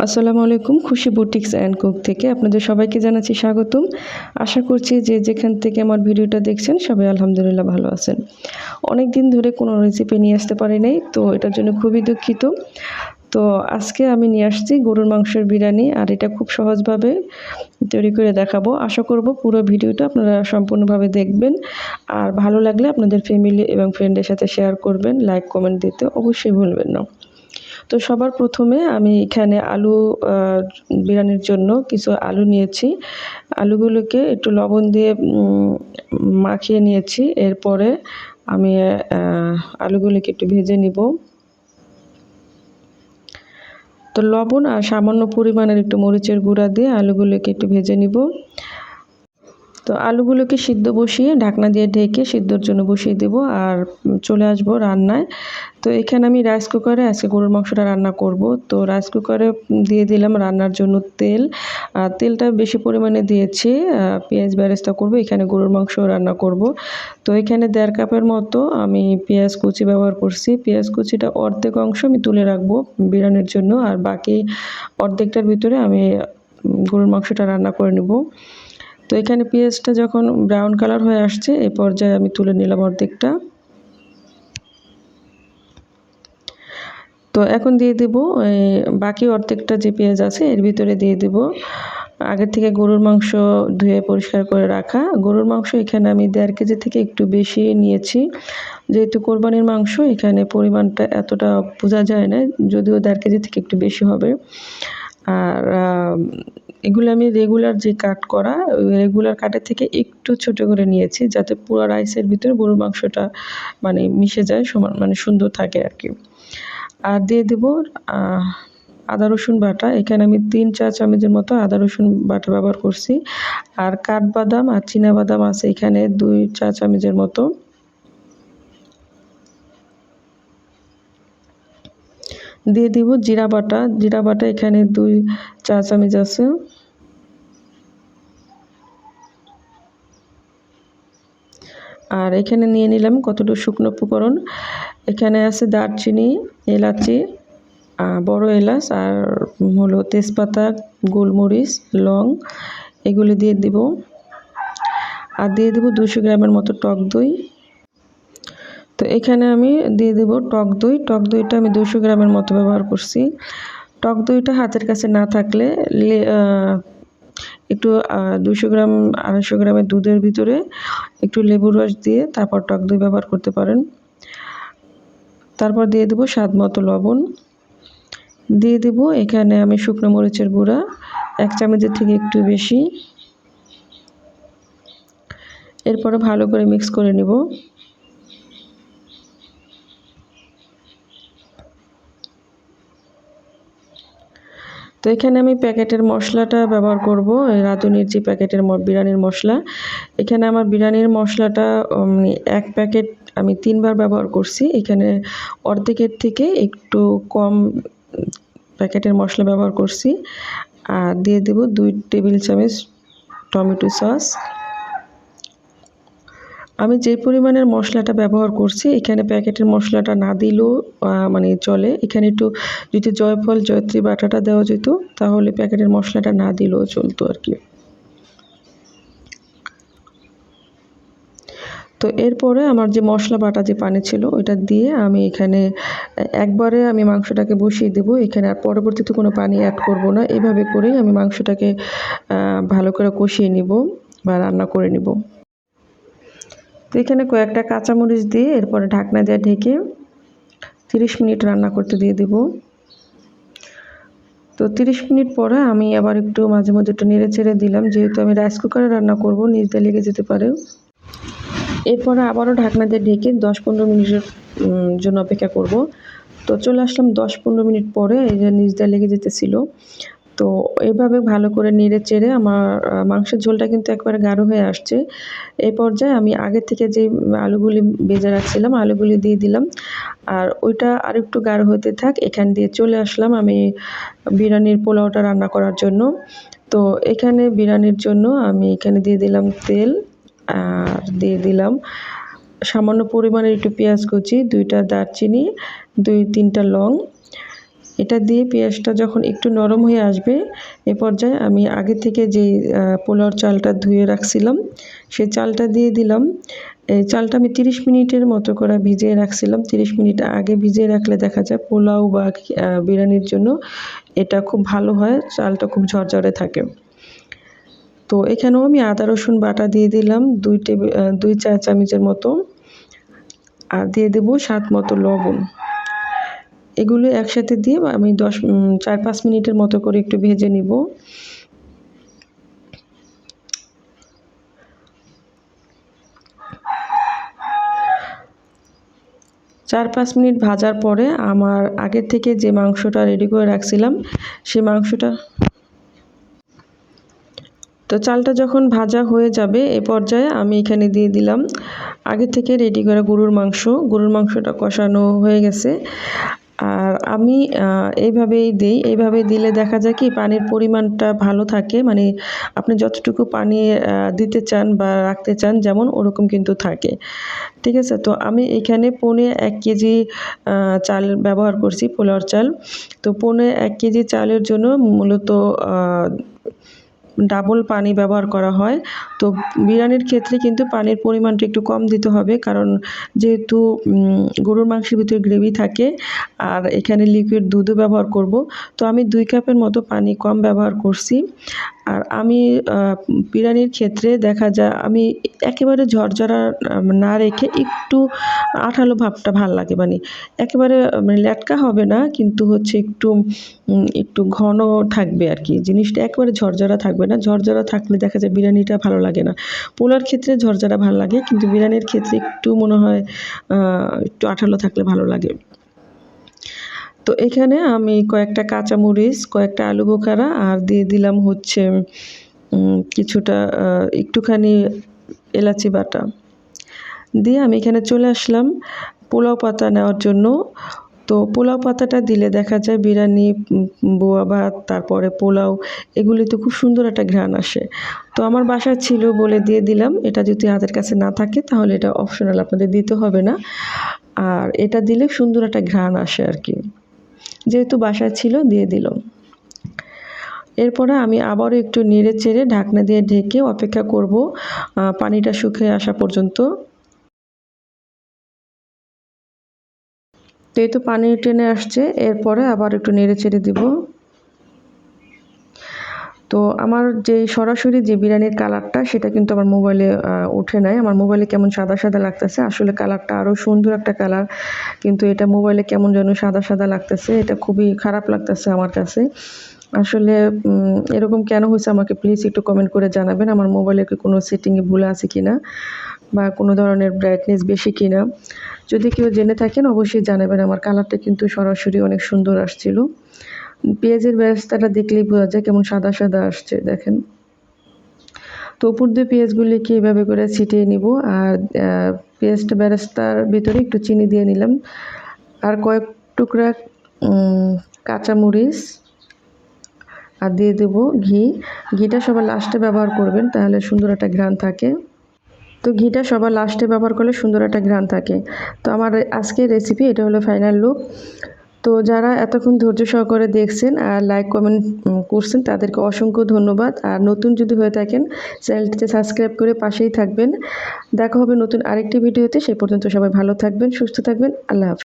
আসসালামু আলাইকুম। খুশি বুটিক্স অ্যান্ড কুক থেকে আপনাদের সবাইকে জানাচ্ছি স্বাগতম। আশা করছি যে যেখান থেকে আমার ভিডিওটা দেখছেন সবাই আলহামদুলিল্লাহ ভালো আছেন। অনেক দিন ধরে কোনো রেসিপি নিয়ে আসতে পারি নাই, তো এটার জন্য খুবই দুঃখিত। তো আজকে আমি নিয়ে আসছি গরুর মাংসের বিরিয়ানি, আর এটা খুব সহজভাবে তৈরি করে দেখাবো। আশা করব পুরো ভিডিওটা আপনারা সম্পূর্ণভাবে দেখবেন, আর ভালো লাগলে আপনাদের ফ্যামিলি এবং ফ্রেন্ডের সাথে শেয়ার করবেন, লাইক কমেন্ট দিতে অবশ্যই ভুলবেন না। তো সবার প্রথমে আমি এখানে বিরিয়ানির জন্য কিছু আলু নিয়েছি। আলুগুলোকে একটু লবণ দিয়ে মাখিয়ে নিয়েছি। এরপরে আমি আলুগুলোকে একটু ভেজে নিব। তো লবণ আর সামান্য পরিমাণের একটু মরিচের গুঁড়া দিয়ে আলুগুলোকে একটু ভেজে নিব। তো আলুগুলোকে সিদ্ধ বসিয়ে ঢাকনা দিয়ে ঢেকে সিদ্ধর জন্য বসিয়ে দেব, আর চলে আসবো রান্নায়। তো এখানে আমি রাইস কুকারে আজকে গরুর মাংসটা রান্না করব। তো রাইস কুকারে দিয়ে দিলাম রান্নার জন্য তেল। তেলটা বেশি পরিমাণে দিয়েছি, পেঁয়াজ বেরেস্তা করব, এখানে গরুর মাংস রান্না করব। তো এখানে 1.5 কাপের মতো আমি পেঁয়াজ কুচি ব্যবহার করছি। পেঁয়াজ কুচিটা অর্ধেক অংশ আমি তুলে রাখবো বিরিয়ানির জন্য, আর বাকি অর্ধেকটার ভিতরে আমি গরুর মাংসটা রান্না করে নেব। তো এখানে পেঁয়াজটা যখন ব্রাউন কালার হয়ে আসছে, এই পর্যায়ে আমি তুলে নিলাম অর্ধেকটা। তো এখন দিয়ে দেব বাকি অর্ধেকটা যে পেঁয়াজ আছে এর ভিতরে দিয়ে দেব আগে থেকে গরুর মাংস ধুয়ে পরিষ্কার করে রাখা। গরুর মাংস এখানে আমি 1.5 কেজি থেকে একটু বেশি নিয়েছি, যেহেতু কোরবানির মাংস এখানে পরিমাণটা এতটা বোঝা যায় না, যদিও 1.5 কেজি থেকে একটু বেশি হবে। আর এগুলো আমি রেগুলার যে কাট করা, ওই রেগুলার কাটের থেকে একটু ছোট করে নিয়েছি, যাতে পুরো রাইসের ভিতরে গরুর মাংসটা মিশে যায়, সমান সুন্দর থাকে আর কি। আর দিয়ে দেব আদা রসুন বাটা। এখানে আমি 3 চা চামচের মতো আদা রসুন বাটা ব্যবহার করছি। আর কাঠবাদাম আর চীনাবাদাম আছে এখানে 2 চা চামচের মতো। দিয়ে দিব জিরা বাটা। জিরা বাটা এখানে 2 চা চামচ আছে। আর এখানে নিয়ে নিলাম কতটুকু শুকনো উপকরণ। এখানে আছে দারচিনি, এলাচি, বড় এলাচ, আর হলো তেজপাতা, গোলমরিচ, লং, এগুলো দিয়ে দিব। আর দিয়ে দেব 200 গ্রামের মতো টক দই। তো এখানে আমি দিয়ে দেব টক দই। টক দইটা আমি 200 গ্রামের মতো ব্যবহার করছি। টক দইটা হাতের কাছে না থাকলে একটু 200 গ্রাম 250 গ্রামের দুধের ভিতরে একটু লেবুর রস দিয়ে তারপর টক দই ব্যবহার করতে পারেন। তারপর দিয়ে দেব স্বাদ মতো লবণ। দিয়ে দেব এখানে আমি শুকনো মরিচের গুঁড়া 1 চামচের থেকে একটু বেশি। এরপরে ভালো করে মিক্স করে নেব। তো এখানে আমি প্যাকেটের মশলাটা ব্যবহার করব, রাঁধুনির যে প্যাকেটের বিরিয়ানির মশলা। এখানে আমার বিরিয়ানির মশলাটা 1 প্যাকেট আমি 3 বার ব্যবহার করছি। এখানে অর্ধেকের থেকে একটু কম প্যাকেটের মশলা ব্যবহার করছি। আর দিয়ে দেব 2 টেবিল চামচ টমেটো সস। আমি যে পরিমাণের মশলাটা ব্যবহার করছি এখানে প্যাকেটের মশলাটা না দিলেও চলে। এখানে একটু যদি জয়ফল, জয়ত্রী বাটাটা দেওয়া যেত তাহলে প্যাকেটের মশলাটা না দিলেও চলতো আর কি। তো এরপরে আমার যে মশলা বাটা যে পানি ছিল ওইটা দিয়ে আমি এখানে একবারে আমি মাংসটাকে বসিয়ে দেব। এখানে আর পরবর্তীতে কোনো পানি অ্যাড করব না। এভাবে করেই আমি মাংসটাকে ভালো করে কষিয়ে নিব বা রান্না করে নিব। তো এখানে কয়েকটা কাঁচামরিচ দিয়ে এরপরে ঢাকনা দিয়ে ঢেকে 30 মিনিট রান্না করতে দিয়ে দেব। তো 30 মিনিট পরে আমি আবার একটু মাঝে মাঝে একটু নেড়ে চেড়ে দিলাম, যেহেতু আমি রাইস কুকারে রান্না করব, নিচ দিয়ে লেগে যেতে পারে। এরপরে আবারও ঢাকনা দিয়ে ঢেকে 10-15 মিনিটের জন্য অপেক্ষা করব। তো চলে আসলাম 10-15 মিনিট পরে, এই যে নিচ দিয়ে লেগে যেতেছিল। তো এইভাবে ভালো করে নেড়ে চেড়ে আমার মাংসের ঝোলটা কিন্তু একবারে গাঢ় হয়ে আসছে। এই পর্যায়ে আমি আগে থেকে যে আলুগুলি ভেজে রাখছিলাম আলুগুলি দিয়ে দিলাম, আর ওইটা আরেকটু গাঢ় হতে থাক। এখান দিয়ে চলে আসলাম আমি বিরিয়ানির পোলাওটা রান্না করার জন্য। তো এখানে বিরিয়ানির জন্য আমি এখানে দিয়ে দিলাম তেল, আর দিয়ে দিলাম সামান্য পরিমাণের একটু পেঁয়াজ কুচি, 2টা দারচিনি, 2-3টা লং, এটা দিয়ে পেঁয়াজটা যখন একটু নরম হয়ে আসবে এ পর্যায়ে আমি আগে থেকে যে পোলাওর চালটা ধুয়ে রাখছিলাম সেই চালটা দিয়ে দিলাম। এই চালটা আমি 30 মিনিটের মতো করে ভিজিয়ে রাখছিলাম। 30 মিনিট আগে ভিজিয়ে রাখলে দেখা যায় পোলাও বা বিরিয়ানির জন্য এটা খুব ভালো হয়, চালটা খুব ঝরঝরে থাকে। তো এখানেও আমি আদা রসুন বাটা দিয়ে দিলাম 2 চা চামচের মতো, আর দিয়ে দেবো স্বাদ মতো লবণ। এগুলো একসাথে দিয়ে আমি 4-5 মিনিটের মতো করে একটু ভেজে নিব। 4-5 মিনিট ভাজার পরে আমার আগের থেকে যে মাংসটা রেডি করে রাখছিলাম সেই মাংসটা, তো চালটা যখন ভাজা হয়ে যাবে এ পর্যায়ে আমি এখানে দিয়ে দিলাম আগে থেকে রেডি করা গরুর মাংস। গরুর মাংসটা কষানো হয়ে গেছে। আর আমি এইভাবেই দিই। এইভাবে দিলে দেখা যায় কি পানির পরিমাণটা ভালো থাকে, মানে আপনি যতটুকু পানি দিতে চান বা রাখতে চান যেমন ওরকম কিন্তু থাকে। ঠিক আছে? তো আমি এখানে 1.5 কেজি চাল ব্যবহার করছি, পোলাওর চাল। তো 1.5 কেজি চালের জন্য মূলত ডাবল পানি ব্যবহার করা হয়। তো বিরিয়ানির ক্ষেত্রে কিন্তু পানির পরিমাণটা একটু কম দিতে হবে, কারণ যেহেতু গরুর মাংসের ভিতরে গ্রেভি থাকে আর এখানে লিকুইড দুধও ব্যবহার করব। তো আমি 2 কাপের মতো পানি কম ব্যবহার করছি। আর আমি বিরিয়ানির ক্ষেত্রে দেখা যায় আমি একেবারে ঝরঝরা না রেখে একটু আঠালো ভাবটা ভাল লাগে, মানে একেবারে মানে লেটকা হবে না, কিন্তু হচ্ছে একটু ঘন থাকবে আর কি, জিনিসটা একেবারে ঝরঝরা থাকবে না। ঝরঝরা থাকলে দেখা যায় বিরিয়ানিটা ভালো লাগে না। পোলাওর ক্ষেত্রে ঝরঝরা ভালো লাগে, কিন্তু বিরিয়ানির ক্ষেত্রে একটু মনে হয় একটু আঠালো থাকলে ভালো লাগে। তো এখানে আমি কয়েকটা কাঁচামরিচ, কয়েকটা আলু বোখারা আর দিয়ে দিলাম হচ্ছে কিছুটা একটুখানি এলাচি বাটা দিয়ে আমি এখানে চলে আসলাম পোলাও পাতা নেওয়ার জন্য। তো পোলাও পাতাটা দিলে দেখা যায় বিরিয়ানি, বোয়া ভাত, তারপরে পোলাও এগুলিতে খুব সুন্দর একটা ঘ্রাণ আসে। তো আমার বাসায় ছিল বলে দিয়ে দিলাম। এটা যদি হাতের কাছে না থাকে তাহলে এটা অপশনাল, আপনাদের দিতে হবে না। আর এটা দিলে সুন্দর একটা ঘ্রাণ আসে আর কি। যেহেতু বাসায় ছিল দিয়ে দিলাম। এরপরে আমি আবারও একটু নেড়ে চেড়ে ঢাকনা দিয়ে ঢেকে অপেক্ষা করব পানিটা শুকিয়ে আসা পর্যন্ত। তো এই তো পানি টেনে আসছে, এরপরে আবার একটু নেড়ে চেড়ে দিব। তো আমার যে সরাসরি যে বিরিয়ানির কালারটা সেটা কিন্তু আমার মোবাইলে ওঠে নাই। আমার মোবাইলে কেমন সাদা সাদা লাগতেছে, আসলে কালারটা আরও সুন্দর একটা কালার, কিন্তু এটা মোবাইলে কেমন যেন সাদা সাদা লাগতেছে, এটা খুবই খারাপ লাগতেছে আমার কাছে। আসলে এরকম কেন হয়েছে আমাকে প্লিজ একটু কমেন্ট করে জানাবেন। আমার মোবাইলে কি কোনো সেটিংয়ে ভুল আছে কিনা বা কোনো ধরনের ব্রাইটনেস বেশি কিনা, যদি কেউ জেনে থাকেন অবশ্যই জানাবেন। আমার কালারটা কিন্তু সরাসরি অনেক সুন্দর আসছিল। পেঁয়াজের বেরেস্তাটা দেখলেই বোঝা যায় কেমন সাদা সাদা আসছে, দেখেন। তো উপর দিয়ে পেঁয়াজগুলিকে এভাবে করে ছিটিয়ে নিব, আর পেঁয়াজটা বেরেস্তার ভিতরে একটু চিনি দিয়ে নিলাম, আর কয়েক টুকরা কাঁচামরিচ, আর দিয়ে দেবো ঘি। ঘিটা সবার লাস্টে ব্যবহার করবেন, তাহলে সুন্দর একটা ঘ্রাণ থাকে। তো ঘিটা সবার লাস্টে ব্যবহার করলে সুন্দর একটা ঘ্রাণ থাকে। তো আমার আজকের রেসিপি এটা হলো ফাইনাল লুক। তো যারা এতক্ষণ ধৈর্য সহকারে দেখছেন আর লাইক কমেন্ট করছেন তাদেরকে অসংখ্য ধন্যবাদ। আর নতুন যদি হয়ে থাকেন চ্যানেলটিতে সাবস্ক্রাইব করে পাশেই থাকবেন। দেখা হবে নতুন আরেকটি ভিডিওতে। সে পর্যন্ত সবাই ভালো থাকবেন, সুস্থ থাকবেন। আল্লাহ হাফেজ।